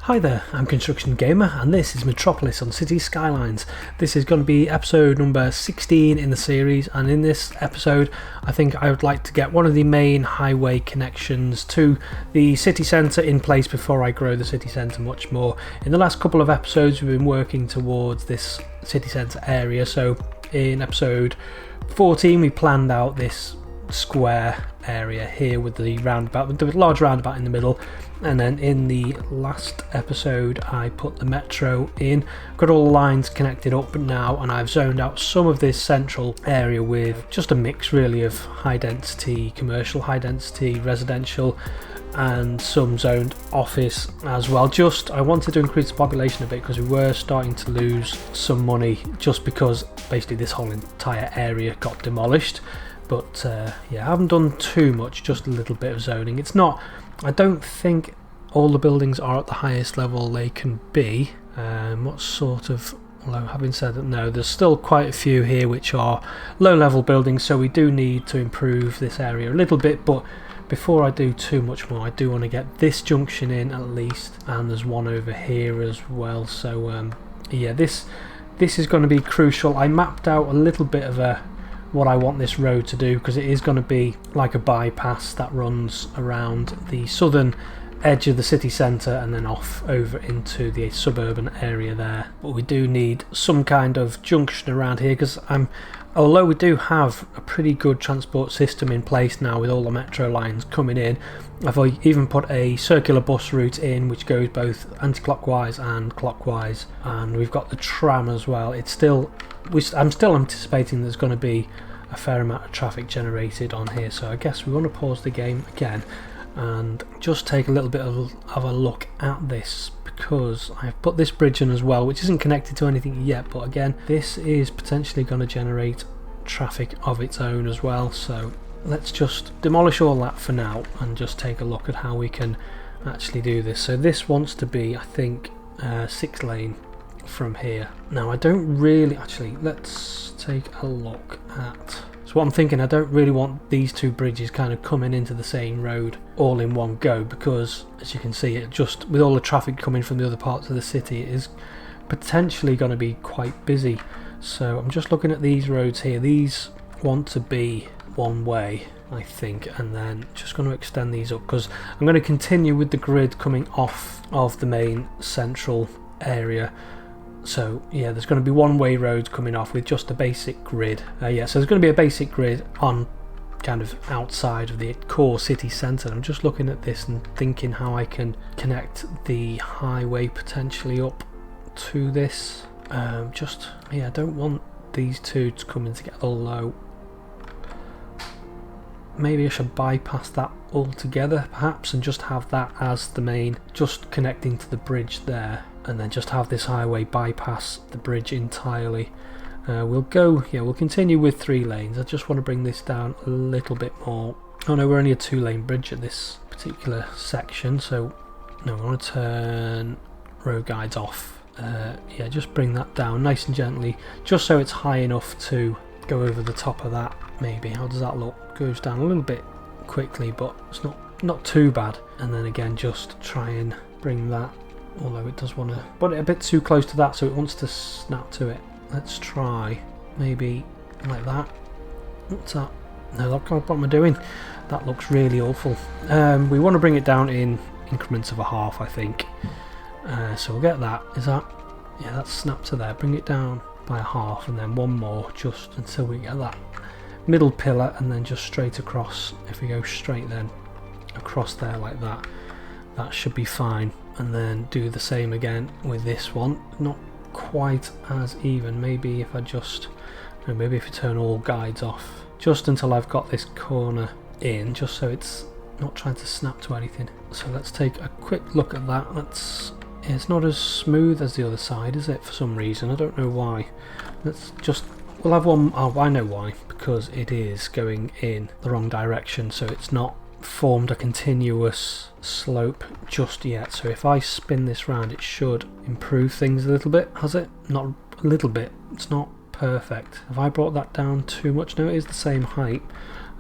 Hi there, I'm Construction Gamer and this is Metropolis on City Skylines. This is going to be episode number 16 in the series, and in this episode I think I would like to get one of the main highway connections to the city centre in place before I grow the city centre much more. In the last couple of episodes we've been working towards this city centre area, so in episode 14 we planned out this square area here with the roundabout, with the large roundabout in the middle, and then in the last episode I put the metro in, got all the lines connected up now, and I've zoned out some of this central area with just a mix really of high density commercial, high density residential, and some zoned office as well. I wanted to increase the population a bit because we were starting to lose some money just because basically this whole entire area got demolished. But yeah, I haven't done too much, just a little bit of zoning. It's not, I don't think all the buildings are at the highest level they can be. What sort of, although having said that, no, there's still quite a few here which are low level buildings, so we do need to improve this area a little bit. But before I do too much more, I do want to get this junction in at least, and there's one over here as well. So yeah, this is going to be crucial. I mapped out a little bit of what I want this road to do, because it is going to be like a bypass that runs around the southern edge of the city centre and then off over into the suburban area there. But we do need some kind of junction around here, because although we do have a pretty good transport system in place now with all the metro lines coming in, I've even put a circular bus route in which goes both anti-clockwise and clockwise, and we've got the tram as well. I'm still anticipating there's going to be a fair amount of traffic generated on here, so I guess we want to pause the game again and just take a little bit of a look at this, because I've put this bridge in as well, which isn't connected to anything yet, but again, this is potentially going to generate traffic of its own as well. So let's just demolish all that for now and just take a look at how we can actually do this. So this wants to be, I think, 6 lane from here. Now I don't really, actually let's take a look at, so what I'm thinking, I don't really want these two bridges kind of coming into the same road all in one go, because as you can see, it just, with all the traffic coming from the other parts of the city, it is potentially going to be quite busy. So I'm just looking at these roads here. These want to be one way, I think, and then just going to extend these up, because I'm going to continue with the grid coming off of the main central area. So yeah, there's going to be one-way roads coming off with just a basic grid. Yeah, so there's going to be a basic grid on kind of outside of the core city centre. I'm just looking at this and thinking how I can connect the highway potentially up to this. Yeah, I don't want these two to come in together low. Maybe I should bypass that altogether perhaps and just have that as the main, just connecting to the bridge there, and then just have this highway bypass the bridge entirely. We'll continue with 3 lanes. I just want to bring this down a little bit more. Oh no, we're only a 2-lane bridge at this particular section, so no, I want to turn road guides off. Yeah, just bring that down nice and gently, just so it's high enough to go over the top of that. Maybe, how does that look? Goes down a little bit quickly, but it's not too bad. And then again, just try and bring that, although it does want to put it a bit too close to that, so it wants to snap to it. Let's try maybe like that. What's that? No, what am I doing? That looks really awful. We want to bring it down in increments of a half, I think. So we'll get that. Is that? Yeah, that's snapped to there. Bring it down by a half, and then one more just until we get that middle pillar, and then just straight across. If we go straight then across there like that, that should be fine. And then do the same again with this one. Not quite as even. Maybe if I just, no, maybe if you turn all guides off just until I've got this corner in, just so it's not trying to snap to anything. So let's take a quick look at that. It's not as smooth as the other side, is it, for some reason? I don't know why. We'll have one. Oh, I know why, because it is going in the wrong direction, so it's not formed a continuous slope just yet. So if I spin this round, it should improve things a little bit. Has it? Not a little bit. It's not perfect. Have I brought that down too much? No, it is the same height.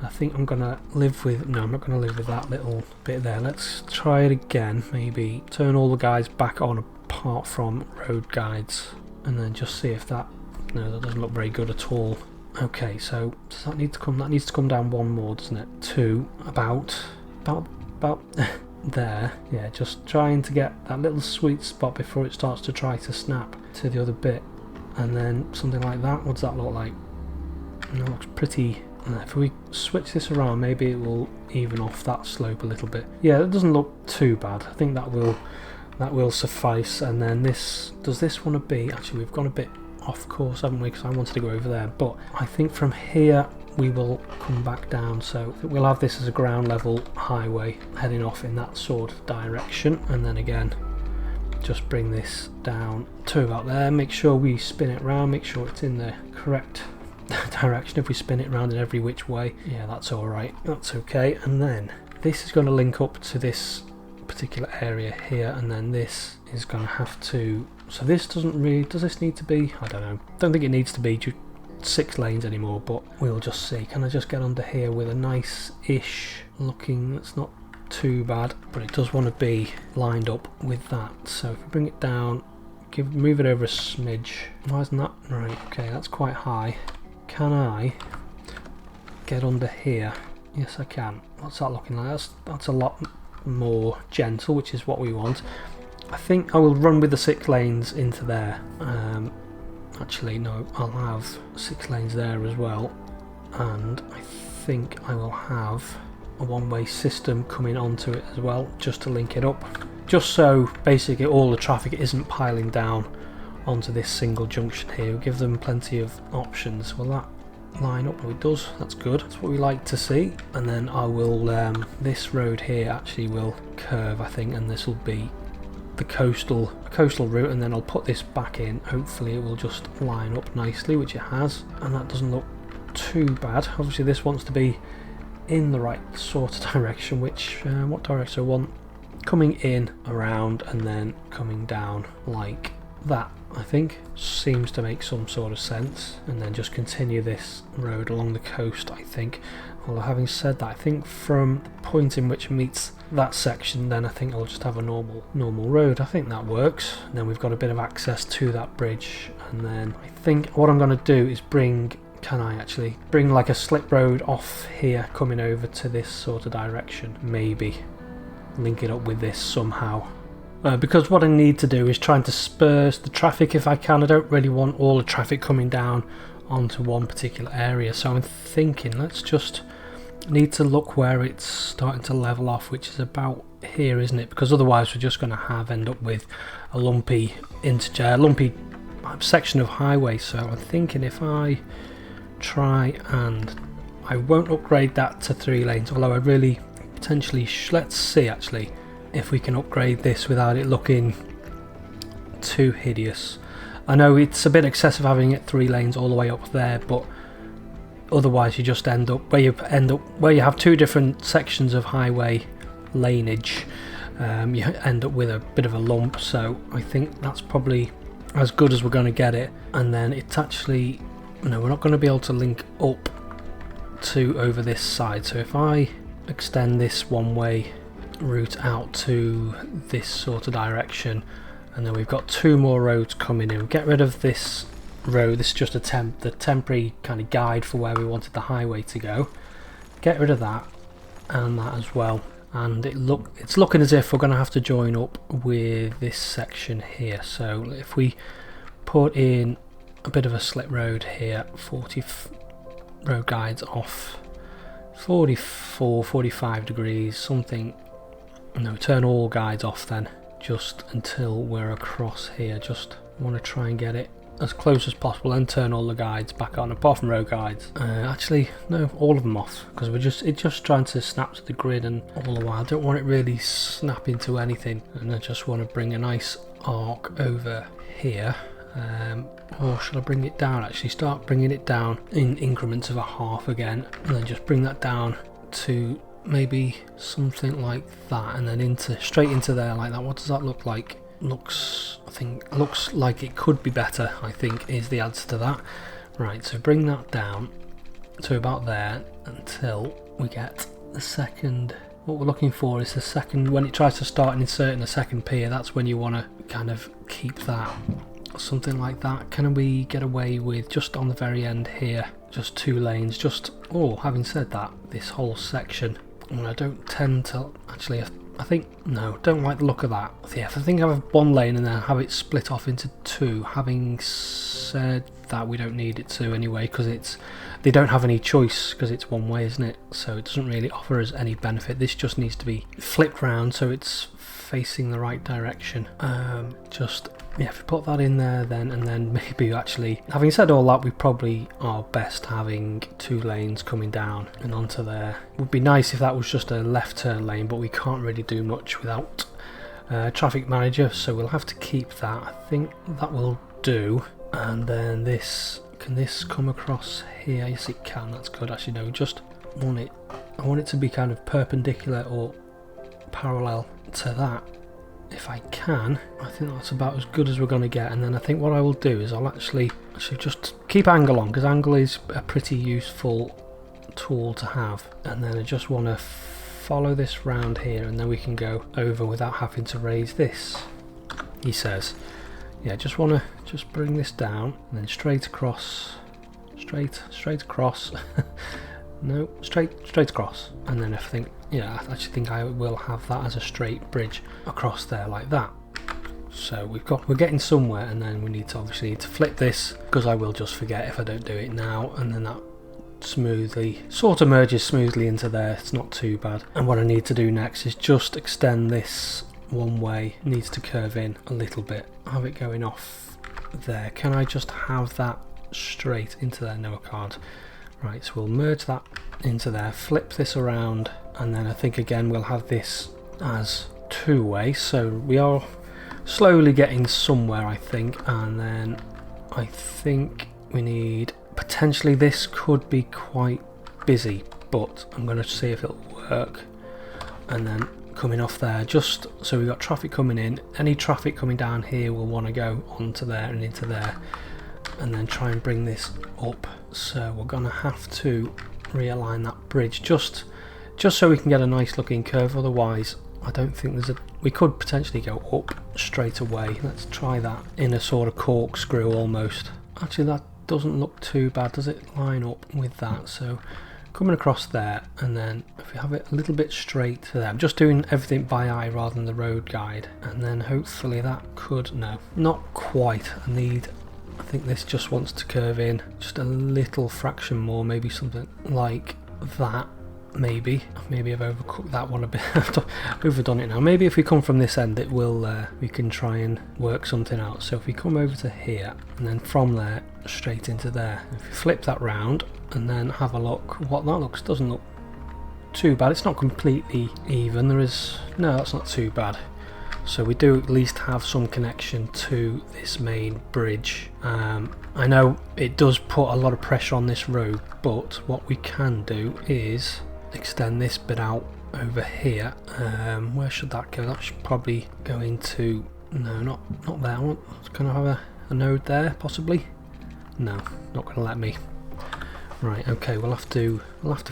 I think I'm gonna live with, no, I'm not gonna live with that little bit there. Let's try it again. Maybe turn all the guides back on apart from road guides, and then just see if that, no, that doesn't look very good at all. Okay, so does that need to come, that needs to come down one more, doesn't it? To about there. Yeah, just trying to get that little sweet spot before it starts to try to snap to the other bit, and then something like that. What does that look like? It looks pretty. If we switch this around, maybe it will even off that slope a little bit. Yeah, it doesn't look too bad. I think that will suffice. And then this, does this want to be, actually we've gone a bit off course, haven't we, because I wanted to go over there, but I think from here we will come back down, so we'll have this as a ground level highway heading off in that sort of direction, and then again just bring this down to about there. Make sure we spin it round, make sure it's in the correct direction. If we spin it round in every which way, yeah, that's all right, that's okay. And then this is going to link up to this particular area here, and then this is going to have to, so this doesn't really, does this need to be, I don't know, don't think it needs to be 6 lanes anymore, but we'll just see. Can I just get under here with a nice-ish looking, that's not too bad, but it does want to be lined up with that. So if we bring it down, move it over a smidge. Why isn't that right? Okay, that's quite high. Can I get under here? Yes, I can. What's that looking like? That's a lot more gentle, which is what we want. I think I will run with the 6 lanes into there. Actually, no, I'll have 6 lanes there as well, and I think I will have a one-way system coming onto it as well, just to link it up, just so basically all the traffic isn't piling down onto this single junction here. We'll give them plenty of options. Will that line up? Oh, it does. That's good. That's what we like to see. And then I will, this road here actually will curve, I think, and this will be the coastal route, and then I'll put this back in. Hopefully it will just line up nicely, which it has, and that doesn't look too bad. Obviously this wants to be in the right sort of direction, which what direction I want, coming in, around, and then coming down like that. I think seems to make some sort of sense, and then just continue this road along the coast, I think. Although having said that, I think from the point in which it meets that section, then I think I'll just have a normal road. I think that works. And then we've got a bit of access to that bridge, and then I think what I'm going to do is can I actually bring like a slip road off here coming over to this sort of direction, maybe link it up with this somehow. Because what I need to do is trying to disperse the traffic if I can. I don't really want all the traffic coming down onto one particular area, so I'm thinking let's just need to look where it's starting to level off, which is about here, isn't it? Because otherwise we're just going to end up with a lumpy section of highway. So I'm thinking if I try, and I won't upgrade that to 3 lanes, although I really potentially let's see actually if we can upgrade this without it looking too hideous. I know it's a bit excessive having it 3 lanes all the way up there, but otherwise you just end up where you have 2 different sections of highway laneage. You end up with a bit of a lump, so I think that's probably as good as we're going to get it. And then it's actually, no, we're not going to be able to link up to over this side, so if I extend this one-way route out to this sort of direction, and then we've got 2 more roads coming in, get rid of this road. This is just the temporary kind of guide for where we wanted the highway to go. Get rid of that and that as well, and it's looking as if we're going to have to join up with this section here. So if we put in a bit of a slip road here, 40 road guides off 45 degrees, something. No, turn all guides off then, just until we're across here. Just want to try and get it as close as possible, and turn all the guides back on, apart from road guides. Actually, no, all of them off, because it's just trying to snap to the grid, and all the while I don't want it really snapping to anything, and I just want to bring a nice arc over here. Or should I bring it down? Actually, start bringing it down in increments of a half again, and then just bring that down to maybe something like that, and then straight into there like that. What does that look like? Looks like it could be better, I think, is the answer to that. Right, so bring that down, to about there until we get the second. What we're looking for is the second, when it tries to start and insert in a second pier, that's when you want to kind of keep that. Something like that. Can we get away with just on the very end here, just 2 lanes? Just, oh, having said that, this whole section, and I don't tend to, actually, I think, no, don't like the look of that. Yeah, I think I have 1 lane and then have it split off into 2. Having said that, we don't need it to anyway, because they don't have any choice, because it's one way, isn't it? So it doesn't really offer us any benefit. This just needs to be flipped round so it's facing the right direction. Yeah, if we put that in there then, and then maybe actually, having said all that, we probably are best having 2 lanes coming down and onto there. It would be nice if that was just a left turn lane, but we can't really do much without traffic manager, so we'll have to keep that. I think that will do. And then this, can this come across here? Yes it can, that's good. Actually no, just want it, I want it to be kind of perpendicular or parallel to that. If I can, I think that's about as good as we're going to get. And then I think what I will do is I'll actually just keep angle on, because angle is a pretty useful tool to have. And then I just want to follow this round here, and then we can go over without having to raise this, he says. Yeah, just want to just bring this down and then straight across, straight across. No, straight across, and then I think, yeah, I actually think I will have that as a straight bridge across there like that. So we're getting somewhere, and then we need to obviously need to flip this, because I will just forget if I don't do it now, and then that sort of merges smoothly into there. It's not too bad. And what I need to do next is just extend this one way. It needs to curve in a little bit. Have it going off there. Can I just have that straight into there? No, I can't. Right, so we'll merge that into there, flip this around, and then I think again we'll have this as 2-way, so we are slowly getting somewhere, I think. And then I think we need, potentially this could be quite busy, but I'm going to see if it'll work. And then coming off there, just so we've got traffic coming in, any traffic coming down here will want to go onto there and into there, and then try and bring this up. So we're gonna have to realign that bridge just so we can get a nice looking curve. Otherwise I don't think we could potentially go up straight away. Let's try that in a sort of corkscrew almost. Actually that doesn't look too bad, does it line up with that? So coming across there, and then if we have it a little bit straight to there. I'm just doing everything by eye rather than the road guide, and then hopefully that could, no, not quite. I think this just wants to curve in just a little fraction more, maybe something like that. Maybe I've overcooked that one a bit. I've overdone it now. Maybe if we come from this end, it will. We can try and work something out. So if we come over to here, and then from there straight into there. If we flip that round and then have a look, what that doesn't look too bad. It's not completely even. No, that's not too bad. So we do at least have some connection to this main bridge. I know it does put a lot of pressure on this road, but what we can do is extend this bit out over here. Where should that go? That should probably go into, no, not there. Can I have a node there possibly? No, not going to let me. Right, okay, we'll have to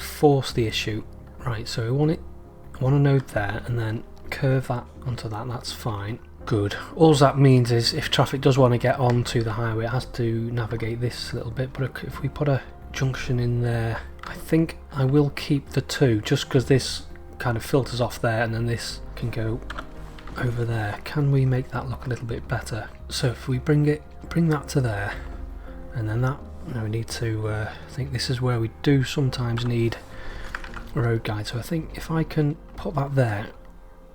force the issue. Right, so I want a node there, and then curve that onto that. That's fine. Good. All that means is if traffic does want to get onto the highway, it has to navigate this a little bit. But if we put a junction in there, I think I will keep the 2, just because this kind of filters off there, and then this can go over there. Can we make that look a little bit better? So if we bring that to there, and then that, we need to, I think this is where we do sometimes need a road guide. So I think if I can put that there,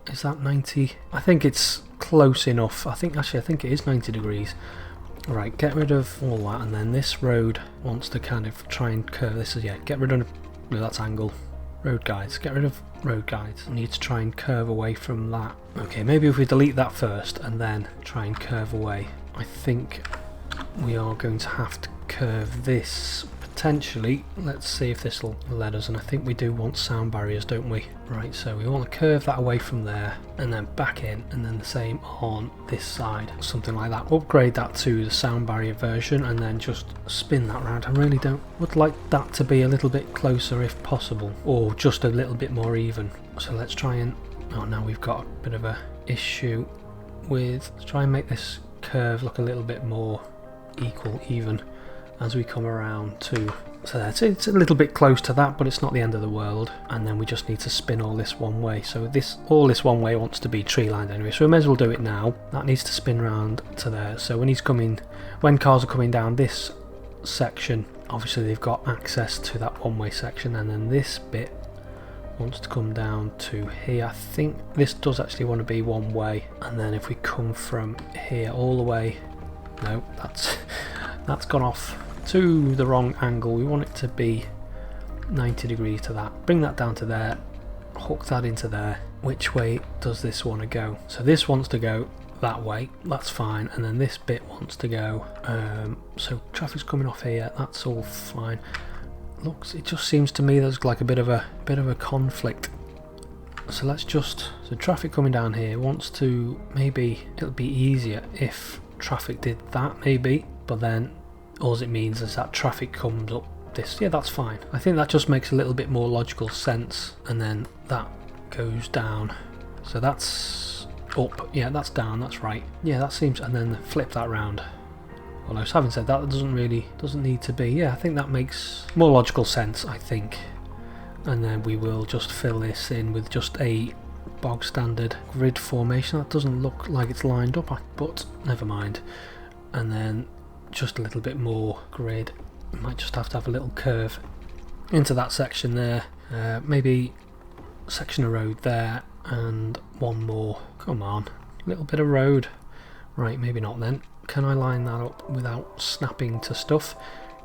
is that 90? I think it's close enough. I think it is 90 degrees. Right, get rid of all that, and then this road wants to kind of try and curve this. Yeah, get rid of, no, that's angle. Road guides, get rid of road guides. I need to try and curve away from that. Okay, maybe if we delete that first and then try and curve away. I think we are going to have to curve this potentially, let's see if this will let us, and I think we do want sound barriers, don't we? Right, so we want to curve that away from there and then back in, and then the same on this side, something like that. Upgrade that to the sound barrier version and then just spin that round. I really would like that to be a little bit closer if possible, or just a little bit more even. So let's try and, oh now we've got a bit of a issue with, let's try and make this curve look a little bit more equal, even, as we come around to, so that's it's a little bit close to that, but it's not the end of the world. And then we just need to spin all this one way. So all this one way wants to be tree lined anyway, so we may as well do it now. That needs to spin round to there. So when cars are coming down this section, obviously they've got access to that one way section, and then this bit wants to come down to here. I think this does actually want to be one way, and then if we come from here all the way, no, that's gone off to the wrong angle. We want it to be 90 degrees to that. Bring that down to there, hook that into there. Which way does this want to go? So this wants to go that way, that's fine, and then this bit wants to go, so traffic's coming off here, that's all fine. Looks, it just seems to me there's like a bit of a conflict. So let's just, so traffic coming down here wants to, maybe it'll be easier if traffic did that maybe, but then all it means is that traffic comes up this, yeah, that's fine. I think that just makes a little bit more logical sense, and then that goes down, so that's up, yeah, that's down, that's right, yeah, that seems, and then flip that round. Although having said that, it doesn't need to be, yeah, I think that makes more logical sense, I think. And then we will just fill this in with just a bog standard grid formation. That doesn't look like it's lined up, but never mind. And then just a little bit more grid. We might just have to have a little curve into that section there, maybe a section of road there, and one more, come on, a little bit of road, right, maybe not then. Can I line that up without snapping to stuff?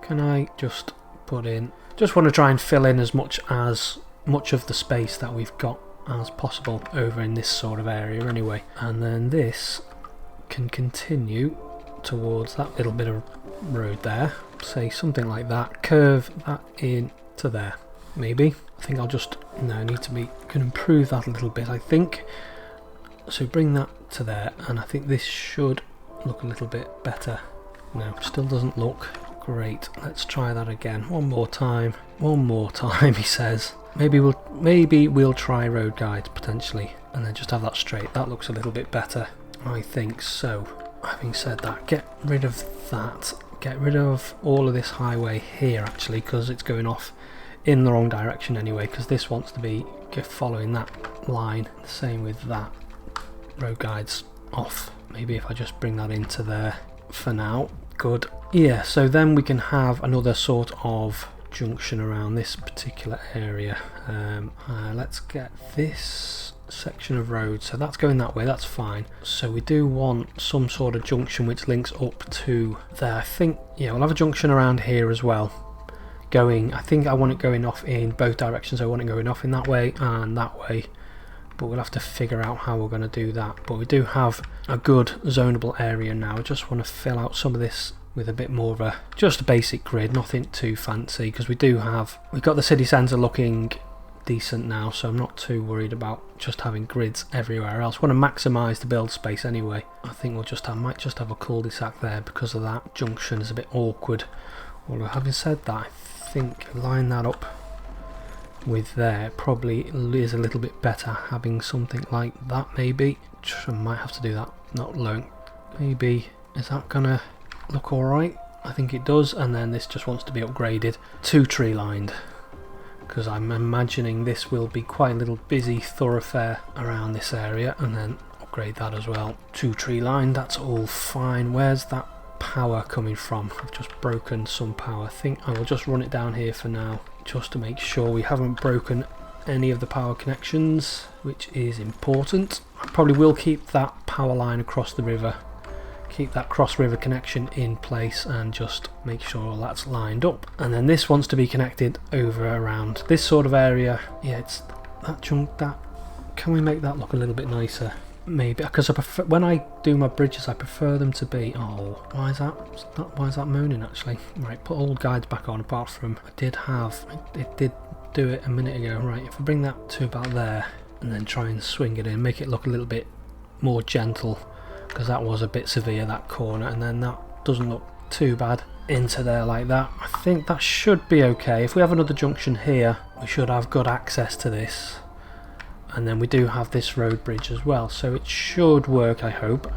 Can I just put in, just want to try and fill in as much of the space that we've got as possible over in this sort of area anyway. And then this can continue towards that little bit of road there, say something like that, curve that in to there, maybe. I think I'll just, no, I need to be, can improve that a little bit, I think. So bring that to there, and I think this should look a little bit better. No, still doesn't look great. Let's try that again. One more time, he says. Maybe we'll try road guides potentially, and then just have that straight. That looks a little bit better, I think. So having said that, get rid of that, get rid of all of this highway here actually, because it's going off in the wrong direction anyway, because this wants to be following that line. The same with that, road guides off. Maybe if I just bring that into there for now. Good. Yeah, so then we can have another sort of junction around this particular area. Let's get this section of road, so that's going that way, that's fine. So we do want some sort of junction which links up to there. I think, yeah, we'll have a junction around here as well. I think I want it going off in both directions. I want it going off in that way and that way, but we'll have to figure out how we're going to do that. But we do have a good zonable area now. I just want to fill out some of this with a bit more of just a basic grid, nothing too fancy, because we've got the city centre looking decent now, so I'm not too worried about just having grids everywhere else. I want to maximise the build space anyway. I think I might just have a cul-de-sac there because of that junction is a bit awkward. Although having said that, I think line that up with there probably is a little bit better, having something like that maybe. I might have to do that, not long. Maybe, is that gonna look alright? I think it does, and then this just wants to be upgraded to tree lined, because I'm imagining this will be quite a little busy thoroughfare around this area, and then upgrade that as well to tree lined. That's all fine. Where's that power coming from? I've just broken some power. I think I will just run it down here for now, just to make sure we haven't broken any of the power connections, which is important. I probably will keep that power line across the river, keep that cross river connection in place, and just make sure all that's lined up. And then this wants to be connected over around this sort of area. Yeah, it's that chunk. That, can we make that look a little bit nicer? maybe, because I prefer, when I do my bridges, I prefer them to be, oh, why is that moaning actually? Right, put all guides back on, apart from, it did do it a minute ago. Right, if I bring that to about there, and then try and swing it in, make it look a little bit more gentle, because that was a bit severe, that corner, and then that doesn't look too bad into there like that. I think that should be okay. If we have another junction here, we should have good access to this, and then we do have this road bridge as well, so it should work, I hope,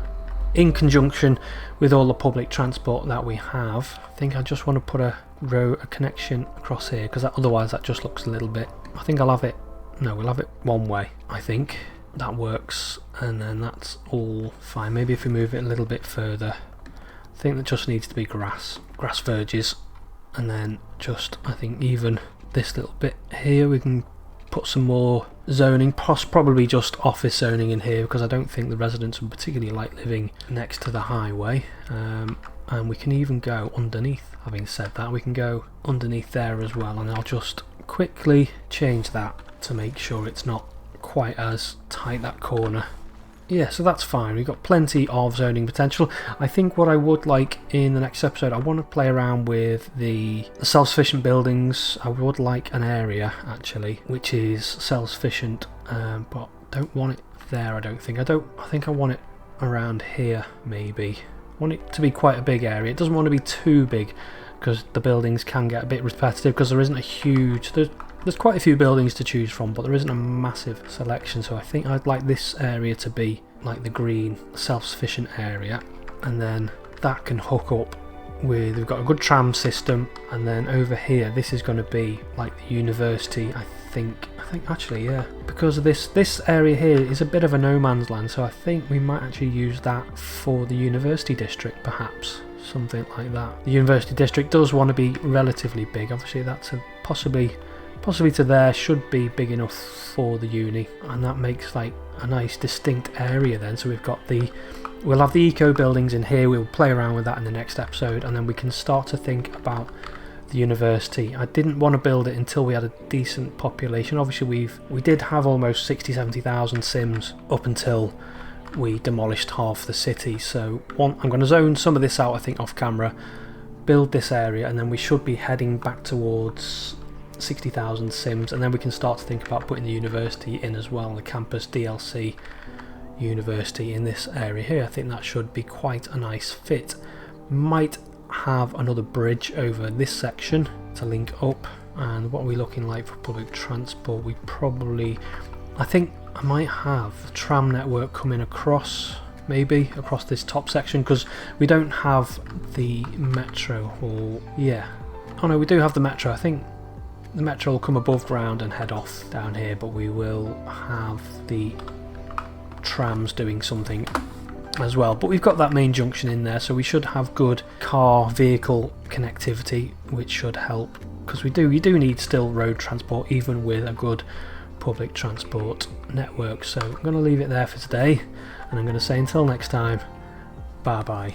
in conjunction with all the public transport that we have. I think I just want to put a connection across here, because otherwise that just looks a little bit, I think I'll have it, no, we'll have it one way. I think that works, and then that's all fine. Maybe if we move it a little bit further, I think that just needs to be grass verges, and then just, I think even this little bit here we can put some more zoning, probably just office zoning in here, because I don't think the residents would particularly like living next to the highway. And we can even go underneath. Having said that, we can go underneath there as well, and I'll just quickly change that to make sure it's not quite as tight, that corner. Yeah, so that's fine. We've got plenty of zoning potential. I think what I would like in the next episode, I want to play around with the self-sufficient buildings. I would like an area, actually, which is self-sufficient, but don't want it there, I don't think. I think I want it around here, maybe. I want it to be quite a big area. It doesn't want to be too big, because the buildings can get a bit repetitive, because there isn't a huge... There's quite a few buildings to choose from, but there isn't a massive selection, so I think I'd like this area to be like the green self-sufficient area, and then that can hook up with, we've got a good tram system, and then over here this is going to be like the university, I think actually, yeah, because of this area here is a bit of a no man's land, so I think we might actually use that for the university district, perhaps. Something like that. The university district does want to be relatively big, obviously that's a possibly to there, should be big enough for the uni, and that makes like a nice distinct area then. So we'll have the eco buildings in here, we'll play around with that in the next episode, and then we can start to think about the university. I didn't want to build it until we had a decent population. Obviously we did have almost 70,000 Sims up until we demolished half the city, so I'm going to zone some of this out, I think, off camera, build this area, and then we should be heading back towards 60,000 Sims, and then we can start to think about putting the university in as well, the campus DLC university in this area here. I think that should be quite a nice fit. Might have another bridge over this section to link up. And what are we looking like for public transport? I think I might have the tram network coming across, maybe across this top section, because we don't have the metro, or yeah, oh no, we do have the metro. I think the metro will come above ground and head off down here, but we will have the trams doing something as well. But we've got that main junction in there, so we should have good vehicle connectivity, which should help, because you do need still road transport even with a good public transport network. So I'm going to leave it there for today, and I'm going to say until next time, bye bye.